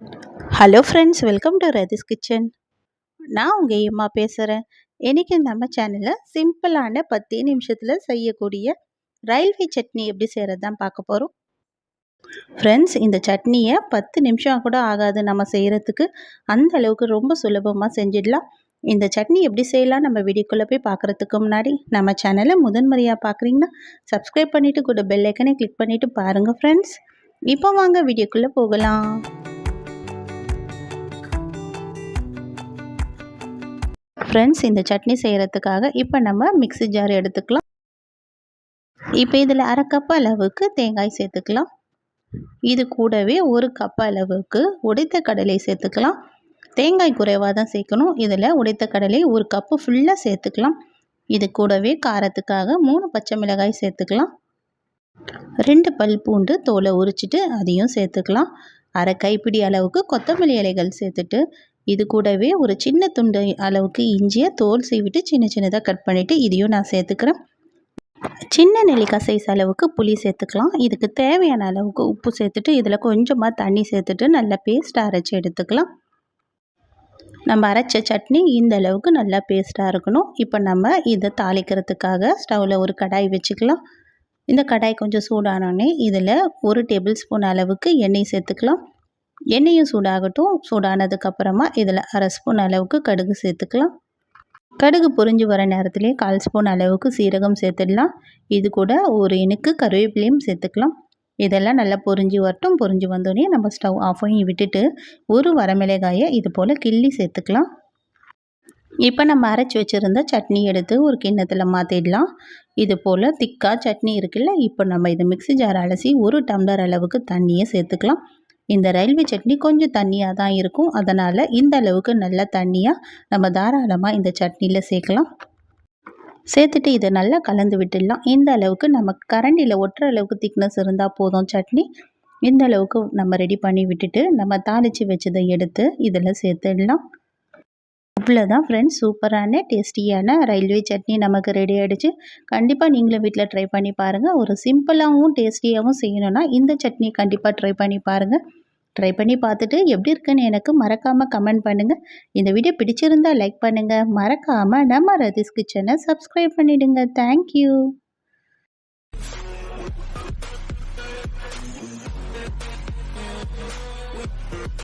Hello friends, welcome to Rathi's kitchen. நான் உங்கள் எம்மா பேசுகிறேன். இன்றைக்கி நம்ம சேனலில் சிம்பிளான 10 நிமிஷத்தில் செய்யக்கூடிய ரயில்வே சட்னி எப்படி செய்கிறது தான் பார்க்க போகிறோம். ஃப்ரெண்ட்ஸ், இந்த சட்னியை 10 நிமிஷம் கூட ஆகாது நம்ம செய்கிறதுக்கு. அந்த அளவுக்கு ரொம்ப சுலபமாக செஞ்சிடலாம். இந்த சட்னி எப்படி செய்யலாம் நம்ம வீடியோக்குள்ளே போய் பார்க்குறதுக்கு முன்னாடி நம்ம சேனலை முதன்முறையாக பார்க்குறீங்கன்னா சப்ஸ்கிரைப் பண்ணிவிட்டு கூட பெல் ஐக்கனை கிளிக் பண்ணிவிட்டு பாருங்கள் ஃப்ரெண்ட்ஸ். இப்போ வாங்க வீடியோக்குள்ளே போகலாம். ஃப்ரெண்ட்ஸ், இந்த சட்னி செய்கிறதுக்காக இப்போ நம்ம மிக்ஸி ஜார் எடுத்துக்கலாம். இப்போ இதில் 1/2 கப் அளவுக்கு தேங்காய் சேர்த்துக்கலாம். இது கூடவே 1 கப் அளவுக்கு உடைத்த கடலை சேர்த்துக்கலாம். தேங்காய் குறைவாக தான் சேர்க்கணும். இதில் உடைத்த கடலை 1 கப்பு ஃபுல்லாக சேர்த்துக்கலாம். இது கூடவே காரத்துக்காக 3 பச்சை மிளகாய் சேர்த்துக்கலாம். 2 பல் பூண்டு தோலை உரிச்சிட்டு அதையும் சேர்த்துக்கலாம். 1/2 கைப்பிடி அளவுக்கு கொத்தமல்லி இலைகள் சேர்த்துட்டு இது கூடவே ஒரு சின்ன துண்டு அளவுக்கு இஞ்சியை தோல் சீவிட்டு சின்ன சின்னதாக கட் பண்ணிவிட்டு இதையும் நான் சேர்த்துக்கிறேன். சின்ன நெல்லிக்காய் சைஸ் அளவுக்கு புளி சேர்த்துக்கலாம். இதுக்கு தேவையான அளவுக்கு உப்பு சேர்த்துட்டு இதில் கொஞ்சமாக தண்ணி சேர்த்துட்டு நல்லா பேஸ்ட்டாக அரைச்சி எடுத்துக்கலாம். நம்ம அரைச்ச சட்னி இந்த அளவுக்கு நல்லா பேஸ்ட்டாக இருக்கணும். இப்போ நம்ம இதை தாளிக்கிறதுக்காக ஸ்டவ்வில் ஒரு கடாய் வச்சுக்கலாம். இந்த கடாய் கொஞ்சம் சூடானோடனே இதில் 1 டேபிள் ஸ்பூன் அளவுக்கு எண்ணெய் சேர்த்துக்கலாம். எண்ணெயும் சூடாகட்டும். சூடானதுக்கப்புறமா இதில் 1/2 ஸ்பூன் அளவுக்கு கடுகு சேர்த்துக்கலாம். கடுகு பொரிஞ்சு வர நேரத்திலே 1/4 ஸ்பூன் அளவுக்கு சீரகம் சேர்த்துடலாம். இது கூட ஒரு இனுக்கு கருவேப்பிலையும் சேர்த்துக்கலாம். இதெல்லாம் நல்லா பொரிஞ்சு வரட்டும். பொரிஞ்சு வந்தோடனே நம்ம ஸ்டவ் ஆஃப் பண்ணி விட்டுட்டு ஒரு வரமிளகாயை இது போல் கிள்ளி சேர்த்துக்கலாம். இப்போ நம்ம அரைச்சி வச்சுருந்த சட்னி எடுத்து ஒரு கிண்ணத்தில் மாற்றிடலாம். இது போல் திக்காக சட்னி இருக்குல்ல, இப்போ நம்ம இதை மிக்ஸி ஜார் அலசி 1 டம்ளர் அளவுக்கு தண்ணியை சேர்த்துக்கலாம். இந்த ரயில்வே சட்னி கொஞ்சம் தண்ணியாக தான் இருக்கும். அதனால் இந்த அளவுக்கு நல்ல தண்ணியாக நம்ம தாராளமாக இந்த சட்னியில் சேர்க்கலாம். சேர்த்துட்டு இதை நல்லா கலந்து விட்டுடலாம். இந்த அளவுக்கு நமக்கு கரண்டியில் ஒட்டுற அளவுக்கு திக்னஸ் இருந்தால் போதும் சட்னி. இந்த அளவுக்கு நம்ம ரெடி பண்ணி விட்டுட்டு நம்ம தாளித்து வச்சதை எடுத்து இதில் சேர்த்துடலாம். அவ்வளோதான் ஃப்ரெண்ட்ஸ், சூப்பரான டேஸ்டியான ரயில்வே சட்னி நமக்கு ரெடி ஆகிடுச்சு. கண்டிப்பாக நீங்களும் வீட்டில் ட்ரை பண்ணி பாருங்கள். ஒரு சிம்பிளாகவும் டேஸ்டியாகவும் செய்யணுன்னா இந்த சட்னியை கண்டிப்பாக ட்ரை பண்ணி பாருங்கள். ட்ரை பண்ணி பார்த்துட்டு எப்படி இருக்குன்னு எனக்கு மறக்காமல் கமெண்ட் பண்ணுங்கள். இந்த வீடியோ பிடிச்சிருந்தால் லைக் பண்ணுங்கள். மறக்காமல் நம்ம ரதிஸ் கிச்சனை சப்ஸ்கிரைப் பண்ணிவிடுங்க. தேங்க்யூ.